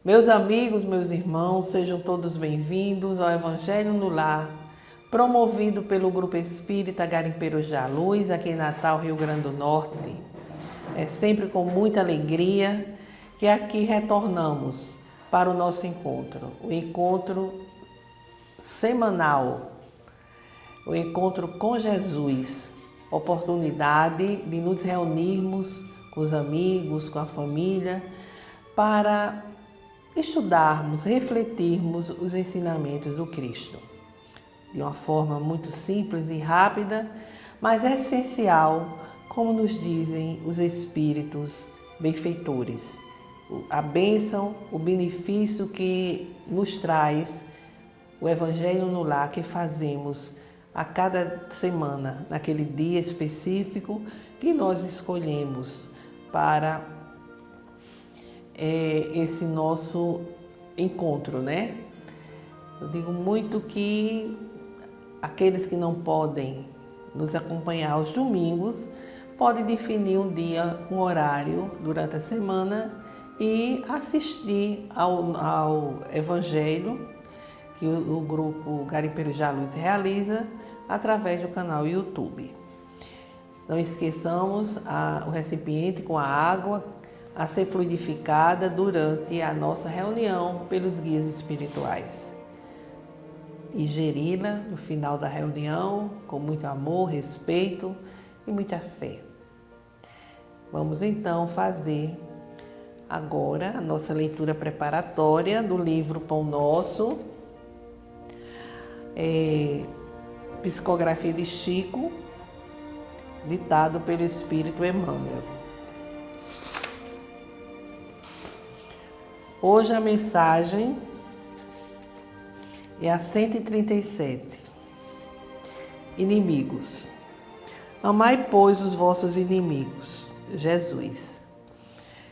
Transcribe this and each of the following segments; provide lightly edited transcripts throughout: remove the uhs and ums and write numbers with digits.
Meus amigos, meus irmãos, sejam todos bem-vindos ao Evangelho no Lar, promovido pelo Grupo Espírita Garimpeiros da Luz, aqui em Natal, Rio Grande do Norte. É sempre com muita alegria que aqui retornamos para o nosso encontro, o encontro semanal, o encontro com Jesus, oportunidade de nos reunirmos com os amigos, com a família, para estudarmos, refletirmos os ensinamentos do Cristo. De uma forma muito simples e rápida, mas essencial, como nos dizem os Espíritos benfeitores. A bênção, o benefício que nos traz o Evangelho no Lar que fazemos a cada semana, naquele dia específico que nós escolhemos para esse nosso encontro, né? Eu digo muito que aqueles que não podem nos acompanhar aos domingos podem definir um dia, um horário durante a semana e assistir ao Evangelho que o grupo Garimpeiros da Luz realiza através do canal YouTube. Não esqueçamos o recipiente com a água a ser fluidificada durante a nossa reunião pelos guias espirituais. Ingeri-la no final da reunião com muito amor, respeito e muita fé. Vamos então fazer agora a nossa leitura preparatória do livro Pão Nosso, psicografia de Chico, ditado pelo Espírito Emmanuel. Hoje a mensagem é a 137. Inimigos. Amai, pois, os vossos inimigos. Jesus.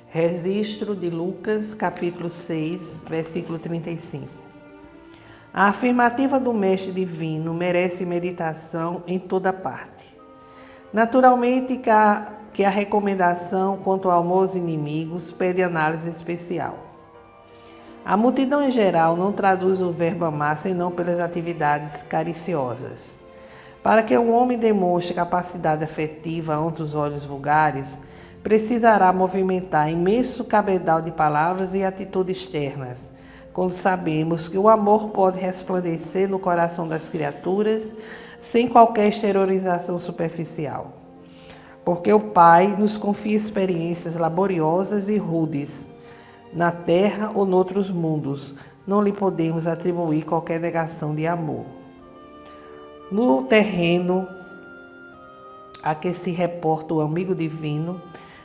Registro de Lucas, capítulo 6, versículo 35. A afirmativa do Mestre Divino merece meditação em toda parte. Naturalmente que a recomendação quanto ao amor aos inimigos pede análise especial. A multidão em geral não traduz o verbo amar senão pelas atividades cariciosas. Para que um homem demonstre capacidade afetiva ante os olhos vulgares, precisará movimentar imenso cabedal de palavras e atitudes externas, quando sabemos que o amor pode resplandecer no coração das criaturas sem qualquer exteriorização superficial. Porque o Pai nos confia experiências laboriosas e rudes, na terra ou noutros mundos, não lhe podemos atribuir qualquer negação de amor. No terreno a que se reporta o amigo divino,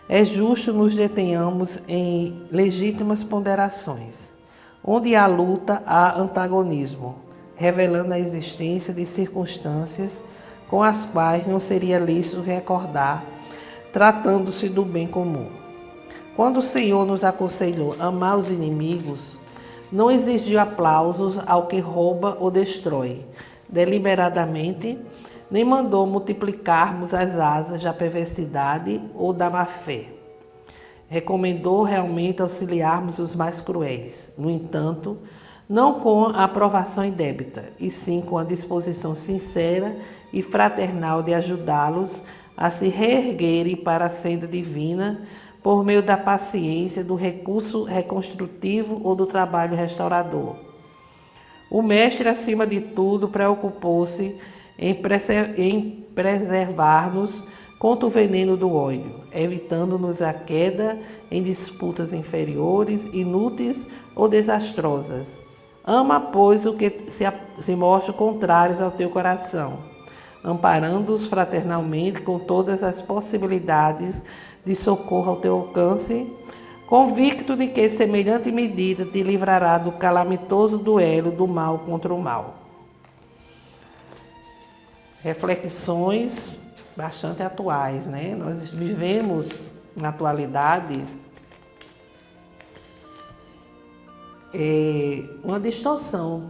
é justo nos detenhamos em legítimas ponderações. Onde há luta, há antagonismo, revelando a existência de circunstâncias com as quais não seria lícito recordar, tratando-se do bem comum. Quando o Senhor nos aconselhou amar os inimigos, não exigiu aplausos ao que rouba ou destrói, deliberadamente, nem mandou multiplicarmos as asas da perversidade ou da má-fé. Recomendou realmente auxiliarmos os mais cruéis, no entanto, não com a aprovação indébita, e sim com a disposição sincera e fraternal de ajudá-los a se reerguerem para a senda divina, por meio da paciência, do recurso reconstrutivo ou do trabalho restaurador. O Mestre, acima de tudo, preocupou-se em preservar-nos contra o veneno do ódio, evitando-nos a queda em disputas inferiores, inúteis ou desastrosas. Ama, pois, o que se mostra contrários ao teu coração, amparando-os fraternalmente com todas as possibilidades de socorro ao teu alcance, convicto de que semelhante medida te livrará do calamitoso duelo do mal contra o mal. Reflexões bastante atuais, né? Nós vivemos na atualidade uma distorção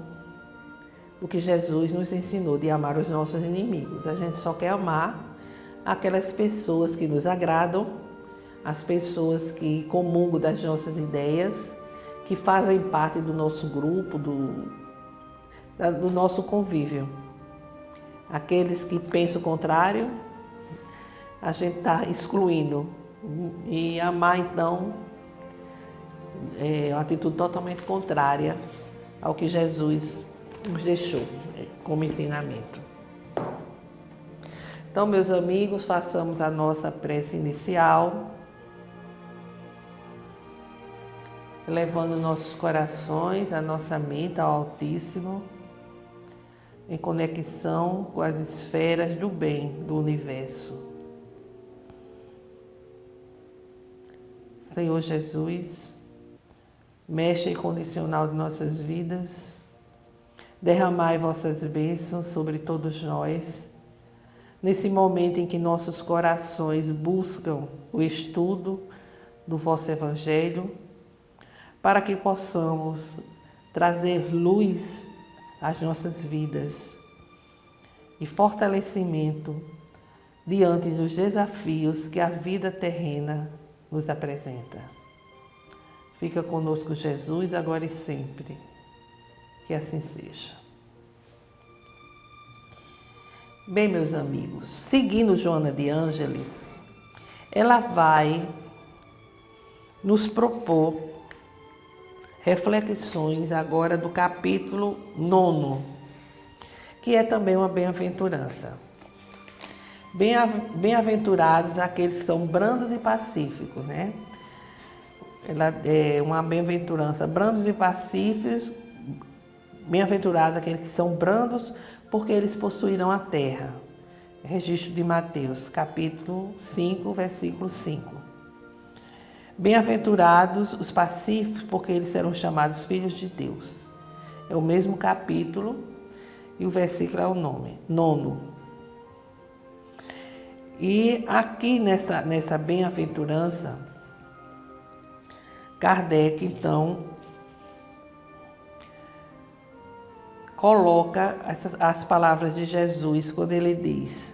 do que Jesus nos ensinou de amar os nossos inimigos. A gente só quer amar aquelas pessoas que nos agradam, as pessoas que comungam das nossas ideias que fazem parte do nosso grupo, do nosso convívio. Aqueles que pensam o contrário, a gente está excluindo. E amar, então, é uma atitude totalmente contrária ao que Jesus nos deixou como ensinamento. Então, meus amigos, façamos a nossa prece inicial, levando nossos corações, a nossa mente ao Altíssimo, em conexão com as esferas do bem do universo. Senhor Jesus, Mestre incondicional de nossas vidas, derramai vossas bênçãos sobre todos nós, nesse momento em que nossos corações buscam o estudo do vosso Evangelho, para que possamos trazer luz às nossas vidas e fortalecimento diante dos desafios que a vida terrena nos apresenta. Fica conosco, Jesus, agora e sempre. Que assim seja. Bem, meus amigos, seguindo Joana de Ângeles, ela vai nos propor reflexões agora do capítulo 9, que é também uma bem-aventurança. Bem-aventurados aqueles que são brandos e pacíficos, né? Ela é uma bem-aventurança, brandos e pacíficos, bem-aventurados aqueles que são brandos, porque eles possuirão a terra. Registro de Mateus, capítulo 5, versículo 5. Bem-aventurados os pacíficos, porque eles serão chamados filhos de Deus. É o mesmo capítulo e o versículo é o nome, 9. E aqui nessa bem-aventurança, Kardec, então, coloca as palavras de Jesus quando ele diz: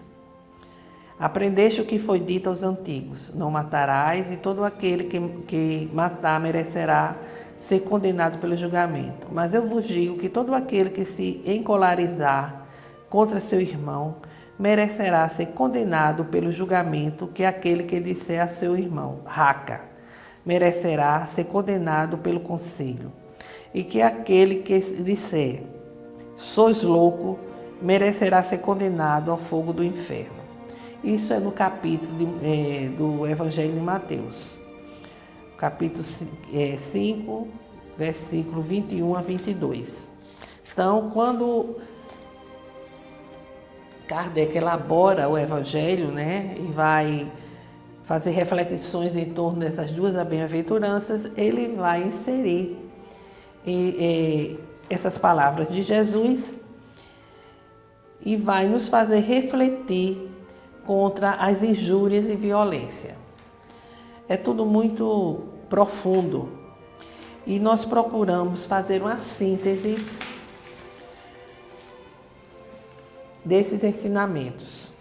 aprendeste o que foi dito aos antigos, não matarás, e todo aquele que matar merecerá ser condenado pelo julgamento. Mas eu vos digo que todo aquele que se encolarizar contra seu irmão merecerá ser condenado pelo julgamento, que aquele que disser a seu irmão, raca, merecerá ser condenado pelo conselho, e que aquele que disser, sois louco, merecerá ser condenado ao fogo do inferno. Isso é no capítulo do Evangelho de Mateus, capítulo 5, versículo 21 a 22. Então, quando Kardec elabora o Evangelho, né, e vai fazer reflexões em torno dessas duas bem-aventuranças, ele vai inserir essas palavras de Jesus e vai nos fazer refletir contra as injúrias e violência. É tudo muito profundo e nós procuramos fazer uma síntese desses ensinamentos.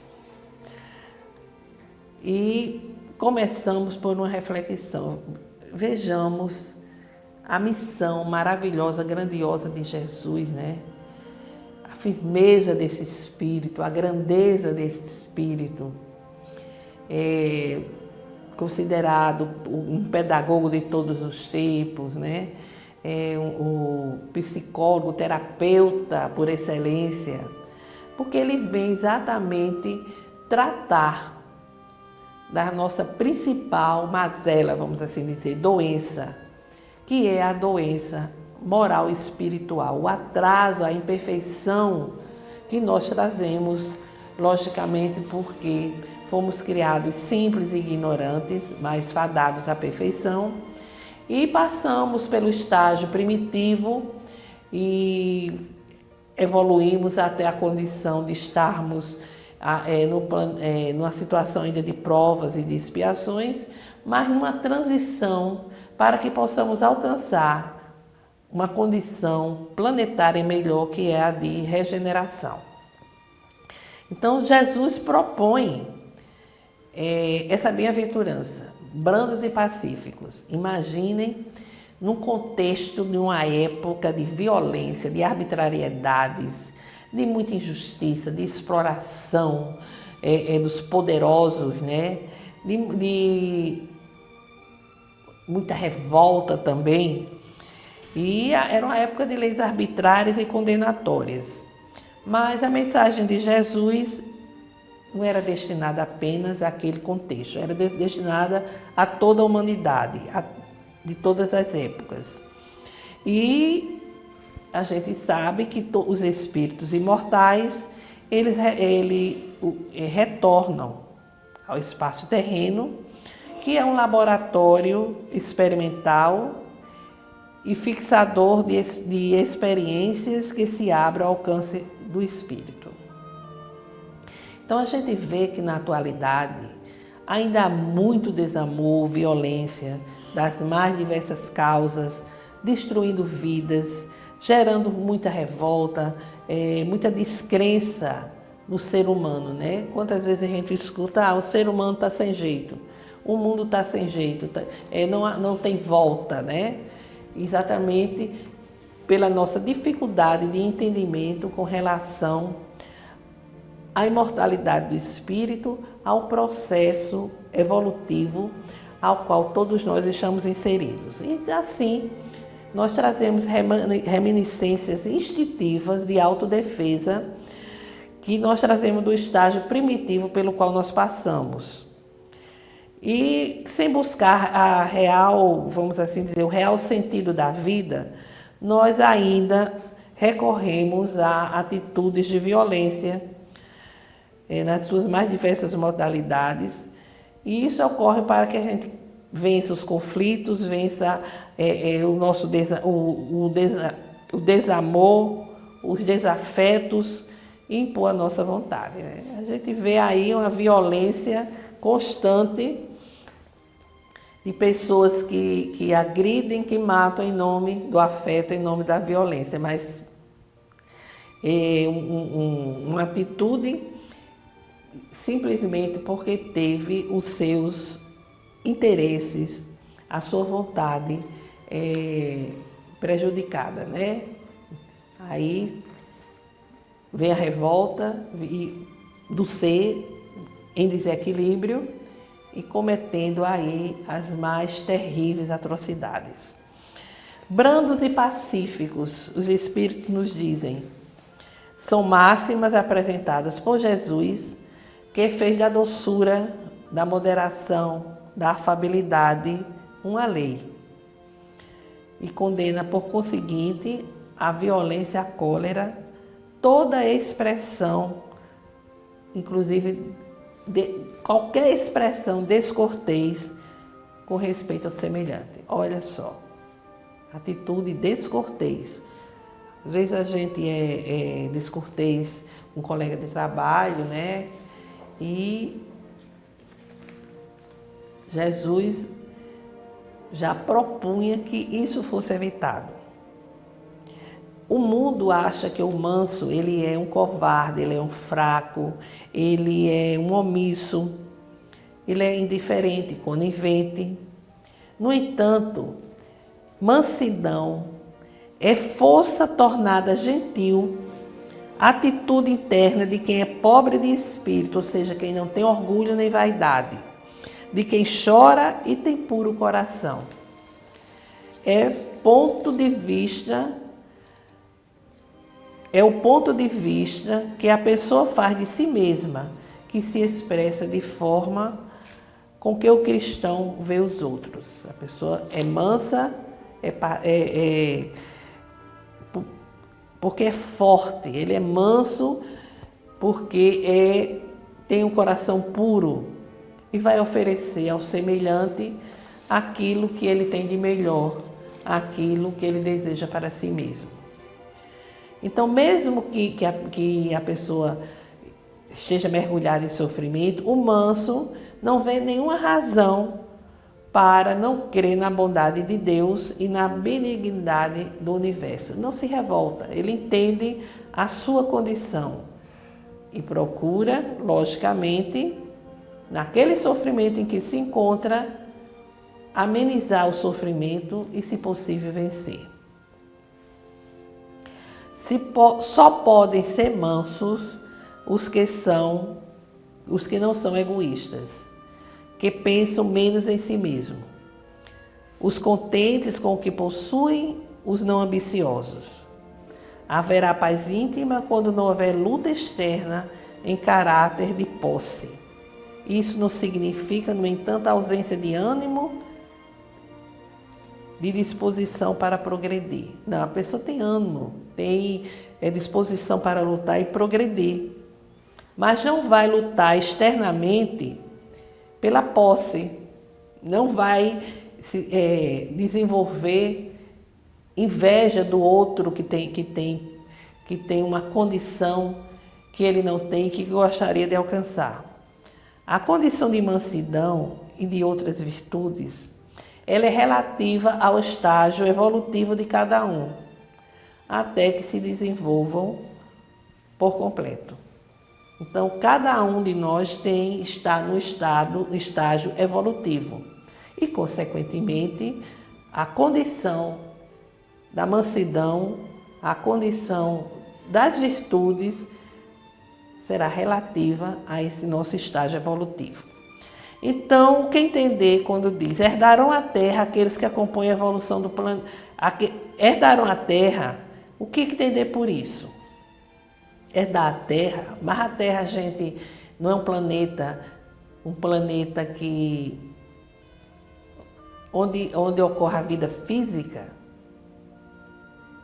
E começamos por uma reflexão. Vejamos a missão maravilhosa, grandiosa de Jesus, né? A firmeza desse Espírito, a grandeza desse Espírito, considerado um pedagogo de todos os tempos, né? O psicólogo, o terapeuta por excelência, porque ele vem exatamente tratar da nossa principal mazela, vamos assim dizer, doença, que é a doença moral e espiritual, o atraso, a imperfeição que nós trazemos, logicamente, porque fomos criados simples e ignorantes, mas fadados à perfeição, e passamos pelo estágio primitivo e evoluímos até a condição de estarmos numa situação ainda de provas e de expiações, mas numa transição para que possamos alcançar uma condição planetária melhor, que é a de regeneração. Então, Jesus propõe essa bem-aventurança, brandos e pacíficos. Imaginem num contexto de uma época de violência, de arbitrariedades, de muita injustiça, de exploração dos poderosos, né? de muita revolta também. E era uma época de leis arbitrárias e condenatórias. Mas a mensagem de Jesus não era destinada apenas àquele contexto, era destinada a toda a humanidade, de todas as épocas. E a gente sabe que os espíritos imortais, eles retornam ao espaço terreno, que é um laboratório experimental e fixador de experiências que se abrem ao alcance do espírito. Então a gente vê que na atualidade ainda há muito desamor, violência, das mais diversas causas, destruindo vidas, gerando muita revolta, muita descrença no ser humano, né? Quantas vezes a gente escuta, o ser humano está sem jeito, o mundo está sem jeito, não tem volta, né? Exatamente pela nossa dificuldade de entendimento com relação à imortalidade do espírito, ao processo evolutivo ao qual todos nós estamos inseridos. E assim, nós trazemos reminiscências instintivas de autodefesa que nós trazemos do estágio primitivo pelo qual nós passamos. E sem buscar a real, vamos assim dizer, o real sentido da vida, nós ainda recorremos a atitudes de violência nas suas mais diversas modalidades. E isso ocorre para que a gente vença os conflitos, vença o nosso desamor, os desafetos e impor a nossa vontade, né? A gente vê aí uma violência constante de pessoas que agridem, que matam em nome do afeto, em nome da violência, mas uma atitude simplesmente porque teve os seus interesses, a sua vontade prejudicada, né? Aí vem a revolta do ser em desequilíbrio e cometendo aí as mais terríveis atrocidades. Brandos e pacíficos, os Espíritos nos dizem, são máximas apresentadas por Jesus, que fez da doçura, da moderação, da afabilidade uma lei e condena, por conseguinte, a violência, a cólera, toda a expressão, inclusive qualquer expressão descortês com respeito ao semelhante. Olha só, atitude descortês. Às vezes a gente é descortês com um colega de trabalho, né? E Jesus já propunha que isso fosse evitado. O mundo acha que o manso, ele é um covarde, ele é um fraco, ele é um omisso, ele é indiferente, conivente. No entanto, mansidão é força tornada gentil, atitude interna de quem é pobre de espírito, ou seja, quem não tem orgulho nem vaidade, de quem chora e tem puro coração. É o ponto de vista que a pessoa faz de si mesma, que se expressa de forma com que o cristão vê os outros. A pessoa é mansa, porque é forte, ele é manso porque tem um coração puro e vai oferecer ao semelhante aquilo que ele tem de melhor, aquilo que ele deseja para si mesmo. Então, mesmo que a pessoa esteja mergulhada em sofrimento, o manso não vê nenhuma razão para não crer na bondade de Deus e na benignidade do universo. Não se revolta, ele entende a sua condição e procura, logicamente, naquele sofrimento em que se encontra, amenizar o sofrimento e, se possível, vencer. Só podem ser mansos os que não são egoístas, que pensam menos em si mesmo, os contentes com o que possuem, os não ambiciosos. Haverá paz íntima quando não houver luta externa em caráter de posse. Isso não significa, no entanto, a ausência de ânimo, de disposição para progredir. Não, a pessoa tem ânimo, tem disposição para lutar e progredir, mas não vai lutar externamente pela posse, não vai desenvolver inveja do outro que tem uma condição que ele não tem e que gostaria de alcançar. A condição de mansidão e de outras virtudes, ela é relativa ao estágio evolutivo de cada um, até que se desenvolvam por completo. Então, cada um de nós está no estágio evolutivo e, consequentemente, a condição da mansidão, a condição das virtudes será relativa a esse nosso estágio evolutivo. Então, o que entender quando diz herdarão a terra aqueles que acompanham a evolução do planeta? Herdarão a terra, o que entender por isso? Herdar a terra, mas a terra, gente, não é um planeta onde ocorre a vida física.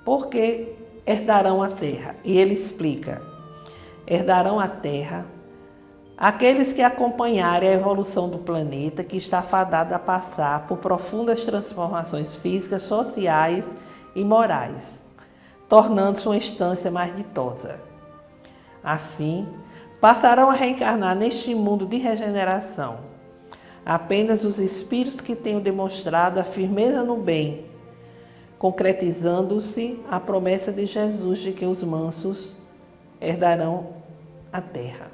Porque herdarão a terra. E ele explica, herdarão a terra aqueles que acompanharem a evolução do planeta, que está fadado a passar por profundas transformações físicas, sociais e morais, tornando-se uma instância mais ditosa. Assim, passarão a reencarnar neste mundo de regeneração apenas os espíritos que tenham demonstrado a firmeza no bem, concretizando-se a promessa de Jesus de que os mansos herdarão a terra.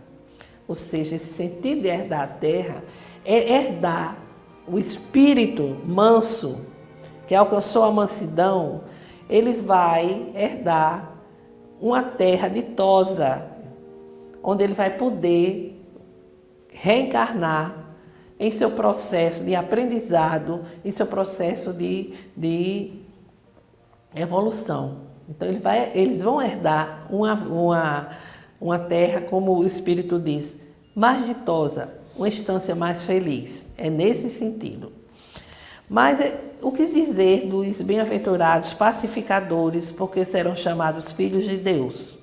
Ou seja, esse sentido de herdar a terra é herdar o espírito manso, que alcançou a mansidão, ele vai herdar uma terra ditosa, onde ele vai poder reencarnar em seu processo de aprendizado, em seu processo de evolução. Então, eles vão herdar uma terra, como o Espírito diz, mais ditosa, uma instância mais feliz. É nesse sentido. Mas o que dizer dos bem-aventurados pacificadores, porque serão chamados filhos de Deus?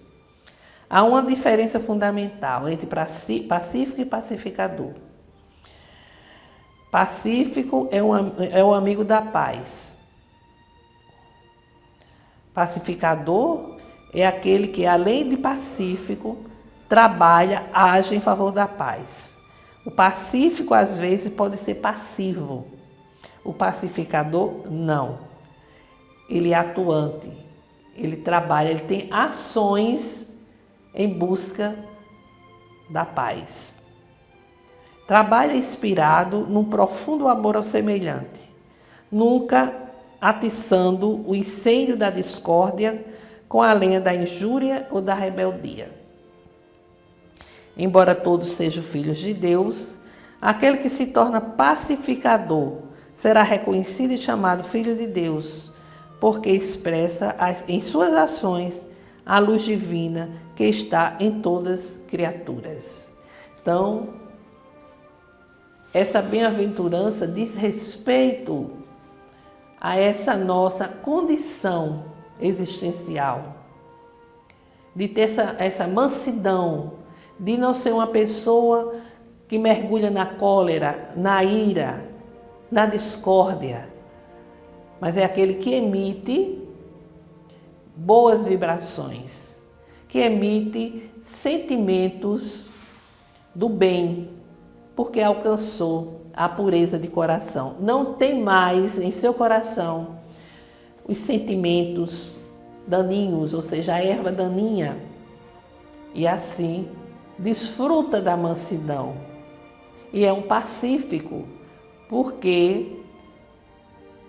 Há uma diferença fundamental entre pacífico e pacificador. Pacífico é o amigo da paz. Pacificador é aquele que, além de pacífico, trabalha, age em favor da paz. O pacífico, às vezes, pode ser passivo. O pacificador, não. Ele é atuante, ele trabalha, ele tem ações em busca da paz. Trabalha inspirado num profundo amor ao semelhante, nunca atiçando o incêndio da discórdia com a lenha da injúria ou da rebeldia. Embora todos sejam filhos de Deus, aquele que se torna pacificador será reconhecido e chamado filho de Deus, porque expressa em suas ações a luz divina que está em todas as criaturas. Então, essa bem-aventurança diz respeito a essa nossa condição existencial, de ter essa mansidão, de não ser uma pessoa que mergulha na cólera, na ira, na discórdia, mas é aquele que emite boas vibrações, que emite sentimentos do bem, porque alcançou a pureza de coração. Não tem mais em seu coração os sentimentos daninhos, ou seja, a erva daninha, e assim desfruta da mansidão. E é um pacífico, porque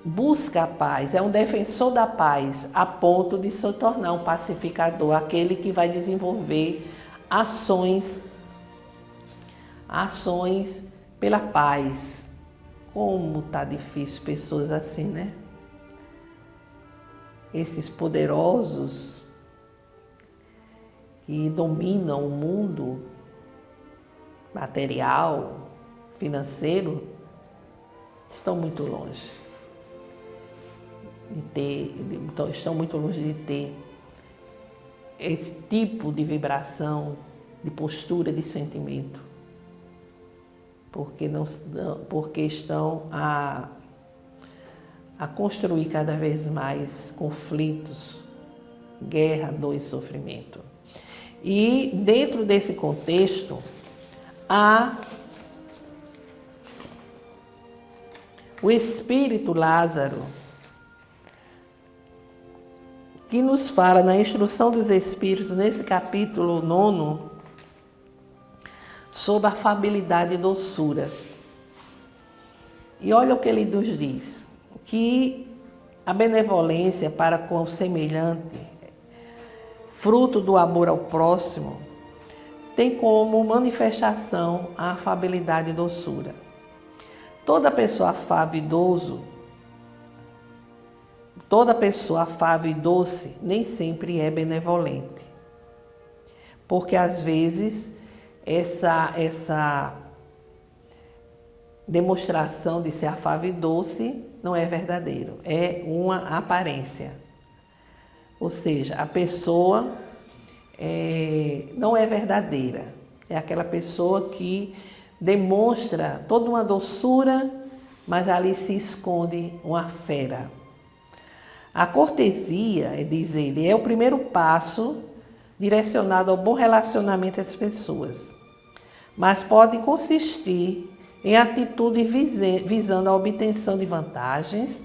busca a paz, é um defensor da paz, a ponto de se tornar um pacificador, aquele que vai desenvolver ações pela paz. Como tá difícil pessoas assim, né? Esses poderosos que dominam o mundo material, financeiro, estão muito longe estão muito longe de ter esse tipo de vibração, de postura, de sentimento, porque estão a construir cada vez mais conflitos, guerra, dor e sofrimento. E dentro desse contexto, há o espírito Lázaro, que nos fala na instrução dos espíritos, nesse capítulo 9, sobre a afabilidade e doçura. E olha o que ele nos diz, que a benevolência para com o semelhante, fruto do amor ao próximo, tem como manifestação a afabilidade e doçura. Toda pessoa afável e doce nem sempre é benevolente, porque às vezes essa demonstração de ser afável e doce não é verdadeiro, é uma aparência. Ou seja, a pessoa não é verdadeira, é aquela pessoa que demonstra toda uma doçura, mas ali se esconde uma fera. A cortesia, diz ele, é o primeiro passo direcionado ao bom relacionamento das pessoas, mas pode consistir em atitude visando a obtenção de vantagens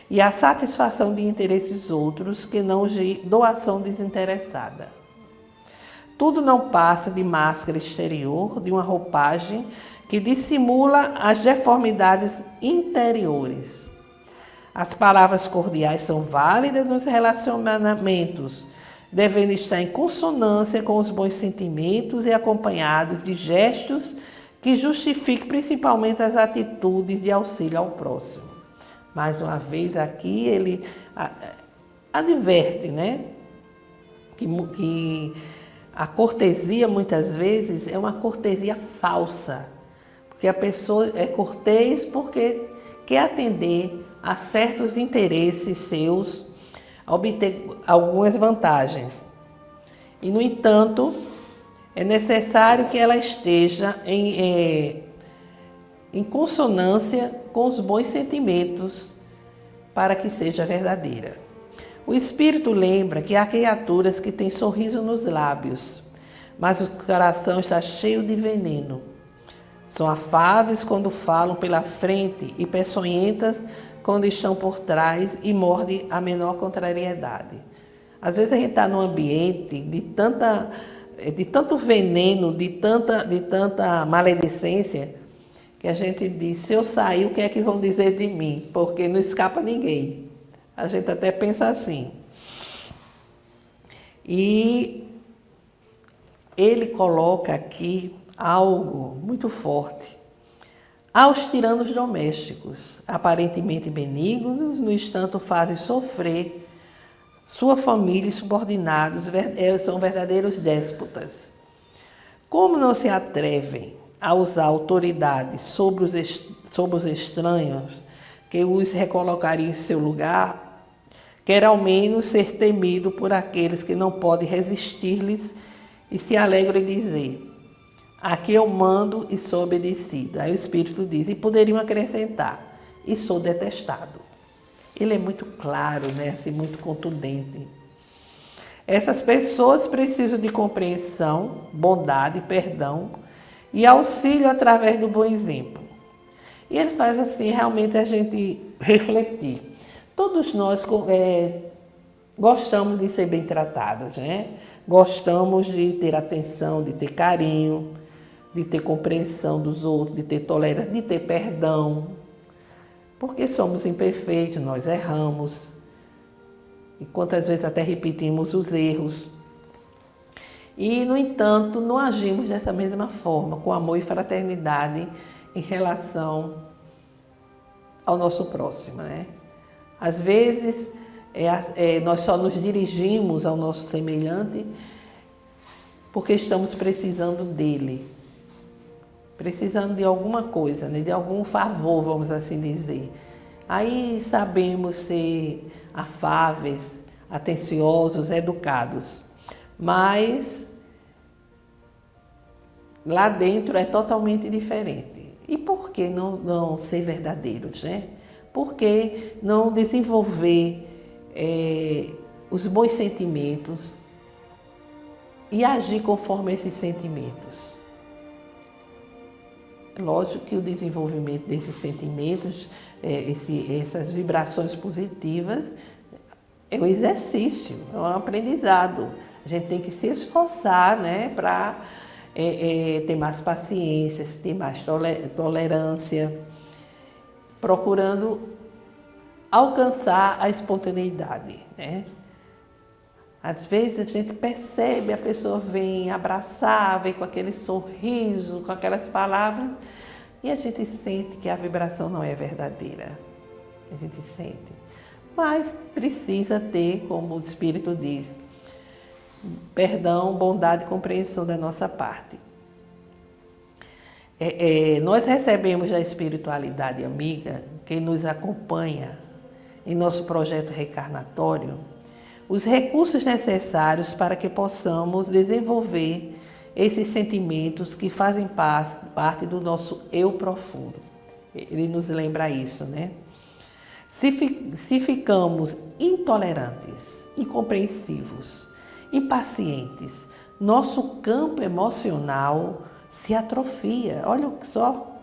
e a satisfação de interesses outros que não de doação desinteressada. Tudo não passa de máscara exterior, de uma roupagem que dissimula as deformidades interiores. As palavras cordiais são válidas nos relacionamentos, devendo estar em consonância com os bons sentimentos e acompanhados de gestos que justifiquem principalmente as atitudes de auxílio ao próximo. Mais uma vez aqui ele adverte, né, que a cortesia muitas vezes é uma cortesia falsa, porque a pessoa é cortês porque quer atender a certos interesses seus, obter algumas vantagens. E, no entanto, é necessário que ela esteja em consonância com os bons sentimentos para que seja verdadeira. O Espírito lembra que há criaturas que têm sorriso nos lábios, mas o coração está cheio de veneno. São afáveis quando falam pela frente e peçonhentas quando estão por trás e mordem a menor contrariedade. Às vezes a gente está num ambiente de tanto veneno, de tanta maledicência, que a gente diz, se eu sair, o que é que vão dizer de mim? Porque não escapa ninguém. A gente até pensa assim. E ele coloca aqui algo muito forte. Aos tiranos domésticos, aparentemente benignos, no entanto fazem sofrer sua família e subordinados, são verdadeiros déspotas. Como não se atrevem a usar autoridade sobre os estranhos, que os recolocaria em seu lugar, quer ao menos ser temido por aqueles que não podem resistir-lhes e se alegram em dizer: aqui eu mando e sou obedecido. Aí o Espírito diz, e poderiam acrescentar, e sou detestado. Ele é muito claro, né? Assim, muito contundente. Essas pessoas precisam de compreensão, bondade, perdão e auxílio através do bom exemplo. E ele faz assim, realmente a gente refletir. Todos nós gostamos de ser bem tratados, né? Gostamos de ter atenção, de ter carinho, de ter compreensão dos outros, de ter tolerância, de ter perdão. Porque somos imperfeitos, nós erramos. E quantas vezes até repetimos os erros. E, no entanto, não agimos dessa mesma forma, com amor e fraternidade em relação ao nosso próximo, né? Às vezes, nós só nos dirigimos ao nosso semelhante porque estamos precisando dele, precisando de alguma coisa, né? De algum favor, vamos assim dizer. Aí sabemos ser afáveis, atenciosos, educados, mas lá dentro é totalmente diferente. E por que não ser verdadeiros, né? Por que não desenvolver os bons sentimentos e agir conforme esses sentimentos? Lógico que o desenvolvimento desses sentimentos, essas vibrações positivas, é um exercício, é um aprendizado. A gente tem que se esforçar, né, para ter mais paciência, ter mais tolerância, procurando alcançar a espontaneidade, né? Às vezes a gente percebe, a pessoa vem abraçar, vem com aquele sorriso, com aquelas palavras, e a gente sente que a vibração não é verdadeira. A gente sente. Mas precisa ter, como o Espírito diz, perdão, bondade e compreensão da nossa parte. Nós recebemos da espiritualidade amiga, que nos acompanha em nosso projeto reencarnatório, os recursos necessários para que possamos desenvolver esses sentimentos que fazem parte do nosso eu profundo. Ele nos lembra isso, né? Se ficamos intolerantes, incompreensivos, impacientes, nosso campo emocional se atrofia, olha só,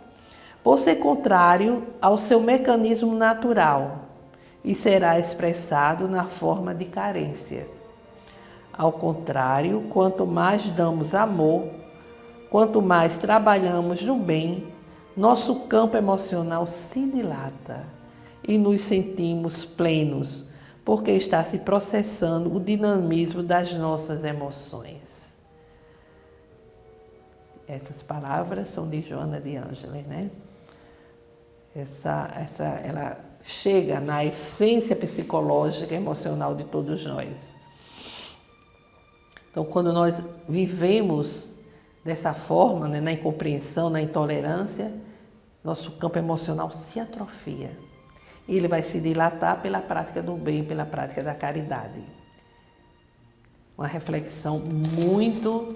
por ser contrário ao seu mecanismo natural e será expressado na forma de carência. Ao contrário, quanto mais damos amor, quanto mais trabalhamos no bem, nosso campo emocional se dilata e nos sentimos plenos, porque está se processando o dinamismo das nossas emoções. Essas palavras são de Joana de Ângeles, né? Ela chega na essência psicológica e emocional de todos nós. Então, quando nós vivemos dessa forma, né, na incompreensão, na intolerância, nosso campo emocional se atrofia. E ele vai se dilatar pela prática do bem, pela prática da caridade. Uma reflexão muito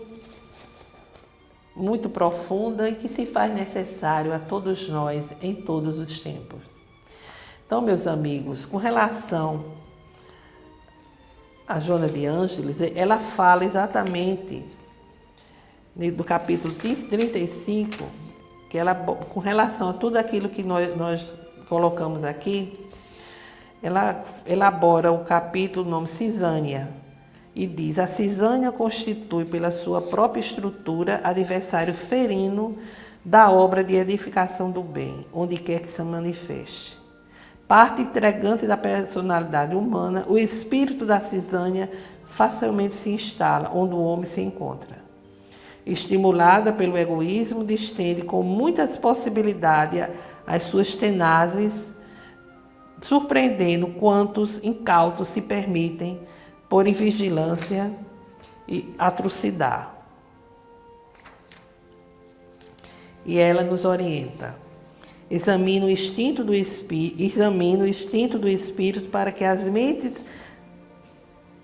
profunda e que se faz necessário a todos nós em todos os tempos. Então, meus amigos, com relação a Joana de Ângeles, ela fala exatamente do capítulo 35, que ela, com relação a tudo aquilo que nós colocamos aqui, ela elabora o capítulo nome Cisânia e diz: a cisânia constitui pela sua própria estrutura adversário ferino da obra de edificação do bem, onde quer que se manifeste. Parte intrigante da personalidade humana, o espírito da cisânia facilmente se instala onde o homem se encontra. Estimulada pelo egoísmo, distende com muitas possibilidades as suas tenazes, surpreendendo quantos incautos se permitem por invigilância e atrocidade. E ela nos orienta. Examine o instinto do espírito para que as mentes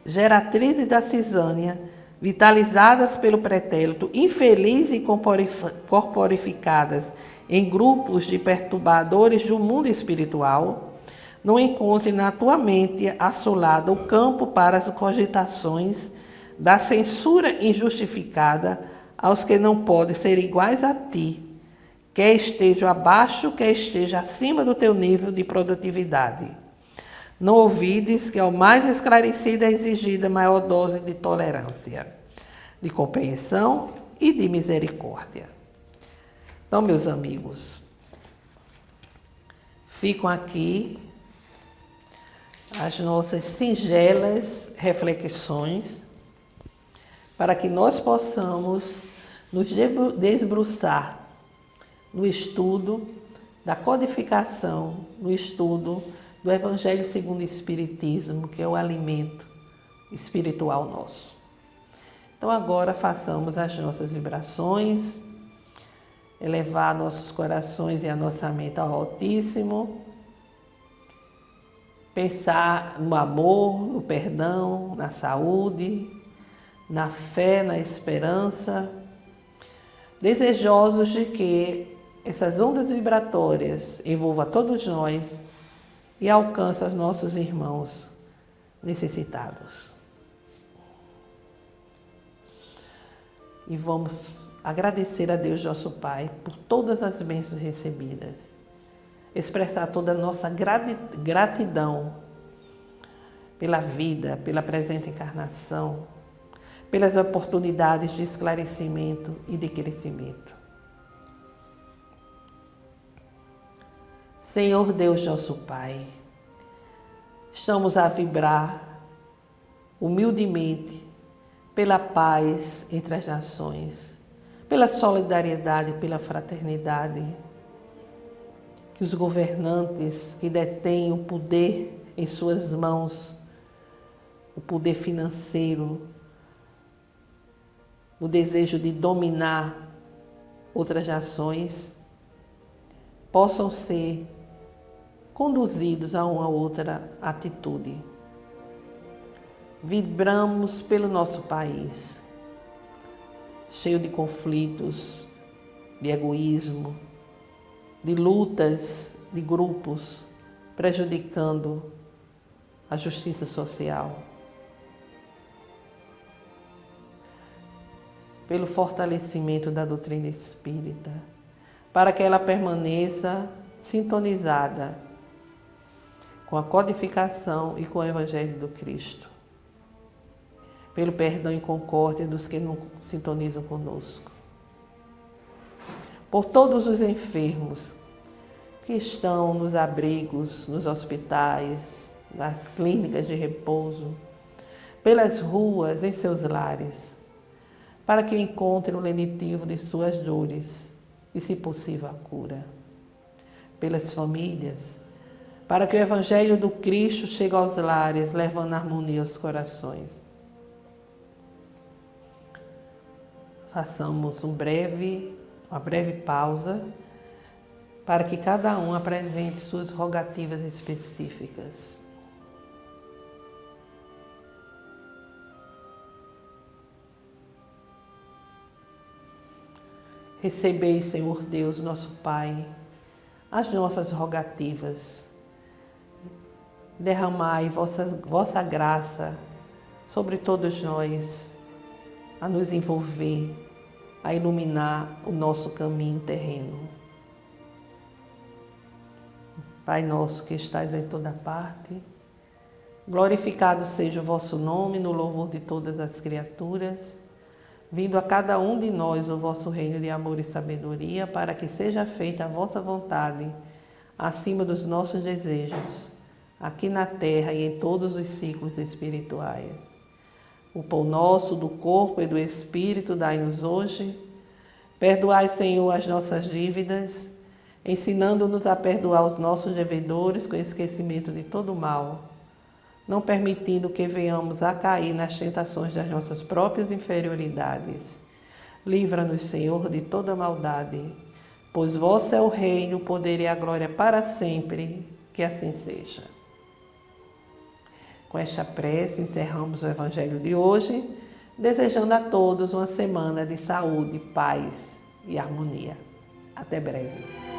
geratrizes da cisânia, vitalizadas pelo pretérito, infelizes e corporificadas em grupos de perturbadores do mundo espiritual, não encontrem na tua mente assolada o campo para as cogitações da censura injustificada aos que não podem ser iguais a ti, quer esteja abaixo, quer esteja acima do teu nível de produtividade. Não ouvides que ao mais esclarecido é exigida maior dose de tolerância, de compreensão e de misericórdia. Então, meus amigos, Ficam aqui as nossas singelas reflexões para que nós possamos nos debruçar no estudo da codificação, no estudo do Evangelho segundo o Espiritismo, que é o alimento espiritual nosso. Então agora façamos as nossas vibrações, elevar nossos corações e a nossa mente ao Altíssimo, pensar no amor, no perdão, na saúde, na fé, na esperança, desejosos de que essas ondas vibratórias envolvam todos nós e alcancem os nossos irmãos necessitados. E vamos agradecer a Deus, nosso Pai, por todas as bênçãos recebidas. Expressar toda a nossa gratidão pela vida, pela presente encarnação, pelas oportunidades de esclarecimento e de crescimento. Senhor Deus, nosso Pai, estamos a vibrar humildemente pela paz entre as nações, pela solidariedade, pela fraternidade, que os governantes que detêm o poder em suas mãos, o poder financeiro, o desejo de dominar outras nações, possam ser conduzidos a uma outra atitude. Vibramos pelo nosso país, cheio de conflitos, de egoísmo, de lutas de grupos, prejudicando a justiça social. Pelo fortalecimento da doutrina espírita, para que ela permaneça sintonizada com a codificação e com o Evangelho do Cristo. Pelo perdão e concórdia dos que não sintonizam conosco. Por todos os enfermos que estão nos abrigos, nos hospitais, nas clínicas de repouso, pelas ruas, em seus lares, para que encontrem o lenitivo de suas dores e, se possível, a cura. Pelas famílias, para que o Evangelho do Cristo chegue aos lares, levando harmonia aos corações. Façamos uma breve pausa para que cada um apresente suas rogativas específicas. Recebei, Senhor Deus, nosso Pai, as nossas rogativas. Derramai vossa graça sobre todos nós, a nos envolver, a iluminar o nosso caminho terreno. Pai nosso que estais em toda parte, glorificado seja o vosso nome no louvor de todas as criaturas, vindo a cada um de nós o vosso reino de amor e sabedoria, para que seja feita a vossa vontade, acima dos nossos desejos, aqui na terra e em todos os ciclos espirituais. O pão nosso do corpo e do espírito dai-nos hoje. Perdoai, Senhor, as nossas dívidas, ensinando-nos a perdoar os nossos devedores com esquecimento de todo o mal, não permitindo que venhamos a cair nas tentações das nossas próprias inferioridades. Livra-nos, Senhor, de toda maldade, pois vosso é o reino, o poder e a glória para sempre, que assim seja. Com esta prece, encerramos o Evangelho de hoje, desejando a todos uma semana de saúde, paz e harmonia. Até breve.